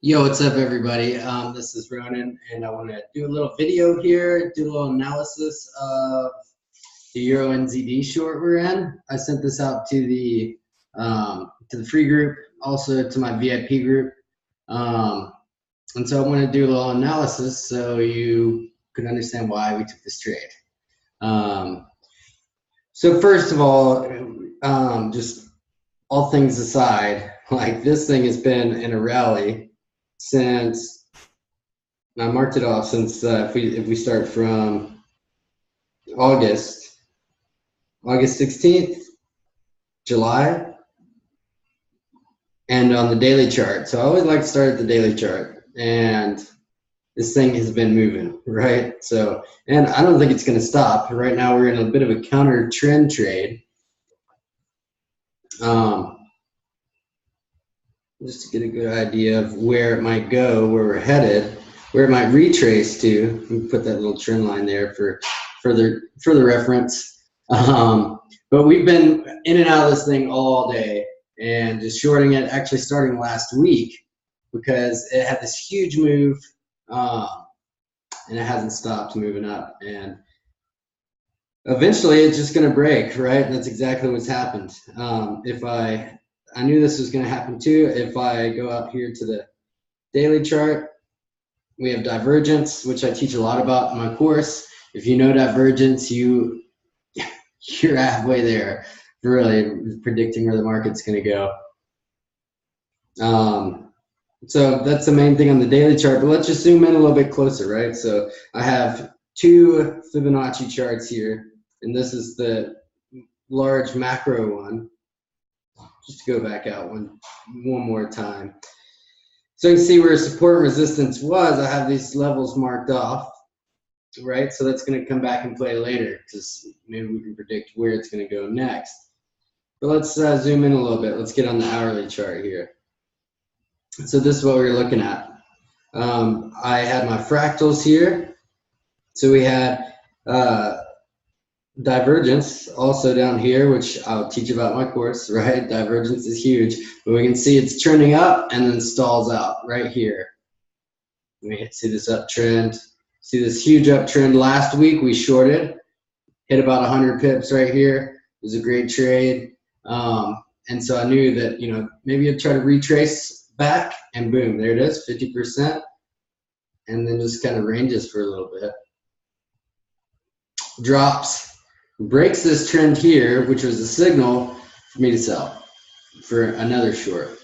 Yo, what's up, everybody? This is Ronin, and I want to do a little video here, do a little analysis of the EURNZD short we're in. I sent this out to the free group, also to my VIP group, and so I want to do a little analysis so you can understand why we took this trade. So first of all, just all things aside, like this thing has been in a rally since, I marked it off since if we start from August 16th, July, and on the daily chart. So I always like to start at the daily chart, and this thing has been moving, right? So, and I don't think it's going to stop. Right now we're in a bit of a counter trend trade. Just to get a good idea of where it might go, where we're headed, where it might retrace to. We put that little trend line there for further reference. But we've been in and out of this thing all day and just shorting it, actually starting last week, because it had this huge move and it hasn't stopped moving up. And eventually it's just going to break, right? And that's exactly what's happened. I knew this was going to happen too. If I go up here to the daily chart, we have divergence, which I teach a lot about in my course. If you know divergence, you're halfway there for really predicting where the market's going to go. So that's the main thing on the daily chart, but let's just zoom in a little bit closer, right? So I have two Fibonacci charts here, and this is the large macro one. Just to go back out one more time. So you can see where support and resistance was. I have these levels marked off, right? So that's going to come back and play later, because maybe we can predict where it's going to go next. But let's zoom in a little bit. Let's get on the hourly chart here. So this is what we're looking at. I had my fractals here. So we had divergence also down here, which I'll teach about in my course, right? Divergence is huge, but we can see it's trending up and then stalls out right here. We can see this uptrend, see this huge uptrend. Last week we shorted, hit about 100 pips right here. It was a great trade. And so I knew that, you know, maybe I'd try to retrace back, and boom, there it is, 50%. And then just kind of ranges for a little bit. Drops. Breaks this trend here, which was a signal for me to sell for another short.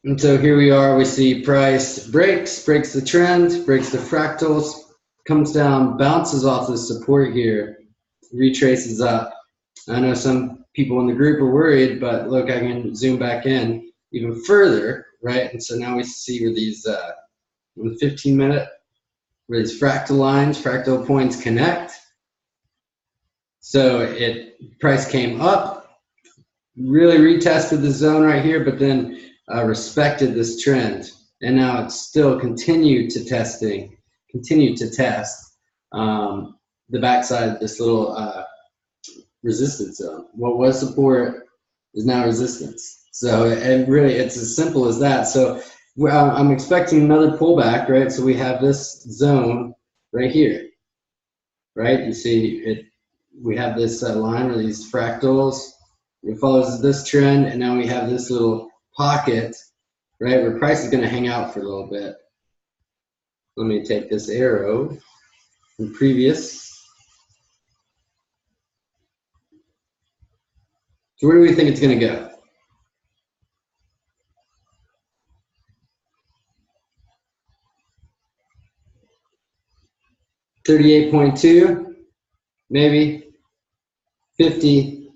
And so here we are, we see price breaks the trend, breaks the fractals, comes down, bounces off the support here, retraces up. I know some people in the group are worried, but look, I can zoom back in even further, right? And so now we see where these, in the 15-minute, where these fractal lines, fractal points connect. So price came up, really retested the zone right here, but then respected this trend. And now it's still continued to test the backside of this little resistance zone. What was support is now resistance. So it's as simple as that. So I'm expecting another pullback, right? So we have this zone right here, right? You see we have this line where these fractals, it follows this trend, and now we have this little pocket, right, where price is going to hang out for a little bit. Let me take this arrow from previous. So where do we think it's going to go? $38.2, maybe 50,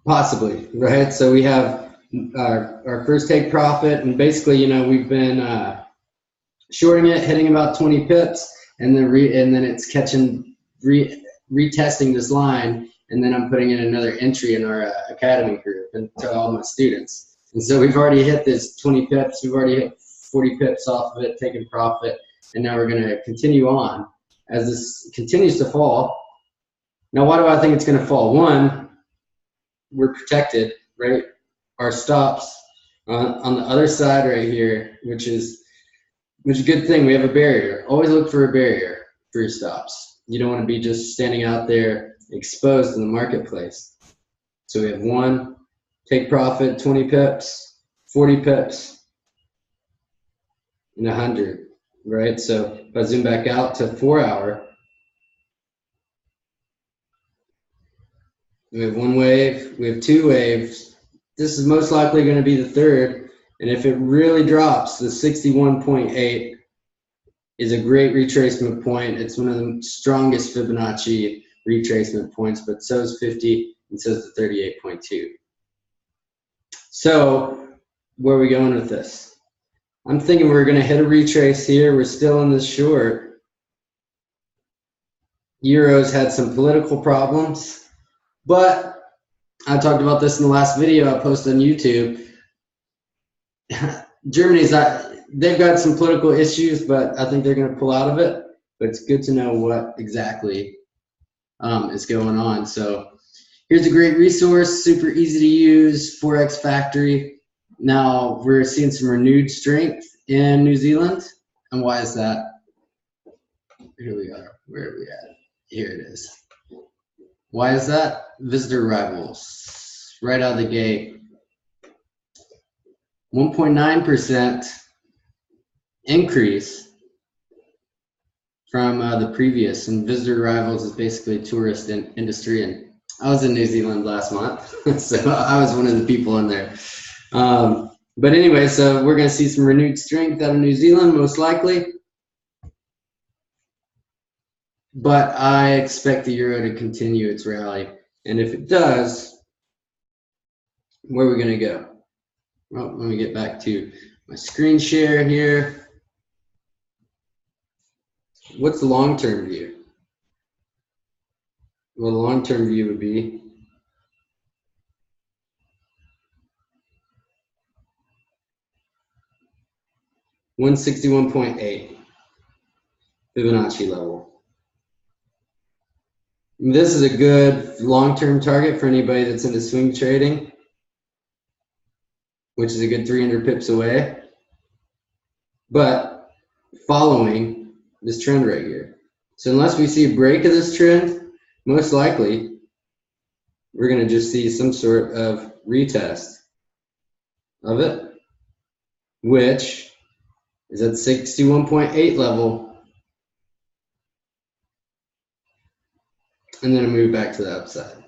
possibly, right? So we have our first take profit, and basically, you know, we've been shorting it, hitting about 20 pips, and then it's catching, retesting this line, and then I'm putting in another entry in our academy group and to all my students. And so we've already hit this 20 pips, we've already hit 40 pips off of it, taking profit. And now we're going to continue on as this continues to fall. Now, why do I think it's going to fall? One, we're protected, right? our stops on the other side right here, which is a good thing. We have a barrier. Always look for a barrier for your stops. You don't want to be just standing out there exposed in the marketplace. So we have 1, take profit, 20 pips, 40 pips, and 100, right? So if I zoom back out to 4 hour, we have 1 wave, we have 2 waves. This is most likely going to be the 3rd. And if it really drops, the 61.8 is a great retracement point. It's one of the strongest Fibonacci retracement points, but so is 50 and so is the 38.2. So where are we going with this? I'm thinking we're going to hit a retrace here. We're still in this short. Euro's had some political problems, but I talked about this in the last video I posted on YouTube. Germany's they've got some political issues, but I think they're going to pull out of it. But it's good to know what exactly is going on. So here's a great resource, super easy to use, Forex Factory. Now we're seeing some renewed strength in New Zealand. And why is that? Here we are. Where are we at? Here it is. Why is that? Visitor arrivals. Right out of the gate. 1.9% increase from the previous, and visitor arrivals is basically a tourist industry, and I was in New Zealand last month, so I was one of the people in there. But anyway, so we're going to see some renewed strength out of New Zealand, most likely, but I expect the euro to continue its rally, and if it does, where are we going to go? Well, let me get back to my screen share here. What's the long-term view? Well, the long-term view would be $161.8 Fibonacci level. And this is a good long-term target for anybody that's into swing trading, which is a good 300 pips away, but following this trend right here. So unless we see a break of this trend, most likely we're going to just see some sort of retest of it, which is at 61.8 level, and then a move back to the upside.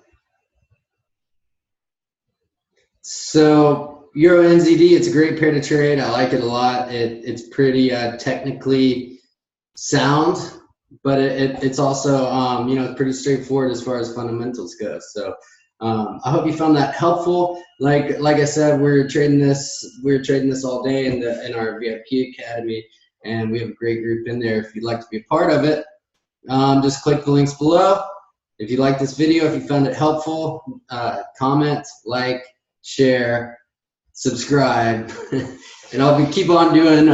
So EURNZD, it's a great pair to trade. I like it a lot. It's pretty technically sound, but it's also you know, pretty straightforward as far as fundamentals go. So I hope you found that helpful. Like I said, we're trading this all day in our VIP Academy, and we have a great group in there. If you'd like to be a part of it, just click the links below. If you like this video, if you found it helpful, comment, like, share, subscribe, and I'll keep on doing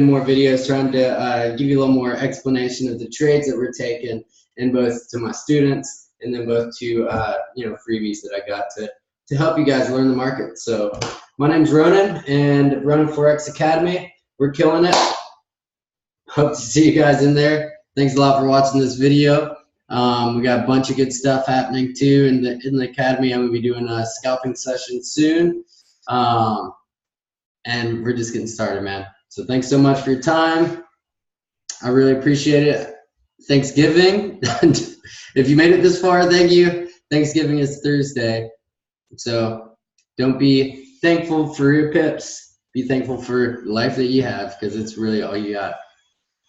more videos, trying to give you a little more explanation of the trades that we're taking, and both to my students and then both to you know, freebies that I got to help you guys learn the market. So my name's Ronin, and Ronin Forex Academy, we're killing it. Hope to see you guys in there. Thanks a lot for watching this video. We got a bunch of good stuff happening too in the academy. I'm gonna be doing a scalping session soon, and we're just getting started, man. So thanks so much for your time. I really appreciate it. Thanksgiving. If you made it this far, thank you. Thanksgiving is Thursday, so don't be thankful for your pips. Be thankful for the life that you have, because it's really all you got.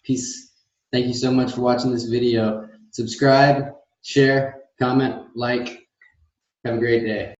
Peace. Thank you so much for watching this video. Subscribe, share, comment, like. Have a great day.